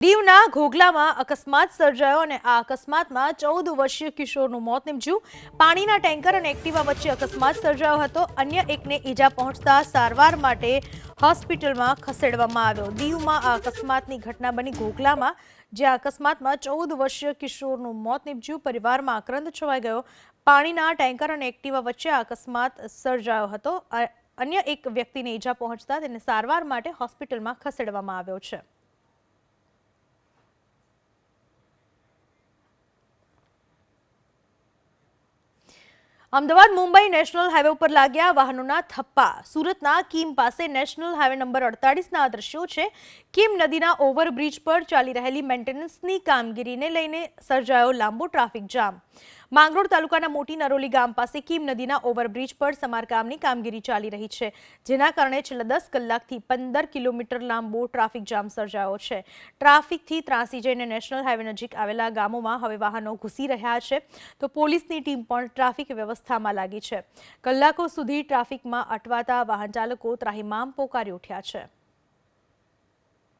દીવના ઘોઘલામાં અકસ્માત સર્જાયો અને આ અકસ્માતમાં 14 વર્ષીય કિશોરનું મોત નીપજ્યું। પાણીના ટેન્કર અને એક્ટિવા વચ્ચે અકસ્માત સર્જાયો હતો। અન્ય એકને ઈજા પહોંચતા સારવાર માટે હોસ્પિટલમાં ખસેડવામાં આવ્યો। દીવમાં આ અકસ્માતની ઘટના બની ઘોઘલામાં, જ્યાં અકસ્માતમાં 14 વર્ષીય કિશોરનું મોત નીપજ્યું। પરિવારમાં આક્રંદ છવાઈ ગયો। પાણીના ટેન્કર અને એક્ટિવા વચ્ચે આ અકસ્માત સર્જાયો હતો। અન્ય એક વ્યક્તિને ઈજા પહોંચતા તેને સારવાર માટે હોસ્પિટલમાં ખસેડવામાં આવ્યો છે। અમદાવાદ મુંબઈ નેશનલ હાઈવે પર લાગ્યા વાહનોના થપ્પા। સુરતના કીમ પાસે નેશનલ હાઈવે નંબર 48ના આ દ્રશ્યો છે। કીમ નદીના ઓવરબ્રિજ પર ચાલી રહેલી મેન્ટેનન્સની કામગીરીને લઈને સર્જાયો લાંબો ટ્રાફિક જામ। માંગરોળ તાલુકાના મોટી નરોલી ગામ પાસે કીમ નદીના ઓવરબ્રિજ પર સમારકામની કામગીરી ચાલી રહી છે, જેના કારણે છેલ્લા 10 કલાકથી 15 કિલોમીટર લાંબો ટ્રાફિક જામ સર્જાયો છે। ટ્રાફિકથી ત્રાસી જઈને નેશનલ હાઈવે નજીક આવેલા ગામોમાં હવે વાહનો ઘૂસી રહ્યા છે, તો પોલીસની ટીમ પણ ટ્રાફિક વ્યવસ્થામાં લાગી છે। કલાકો સુધી ટ્રાફિકમાં અટવાતા વાહન ચાલકો ત્રાહિમામ પોકારી ઉઠ્યા છે।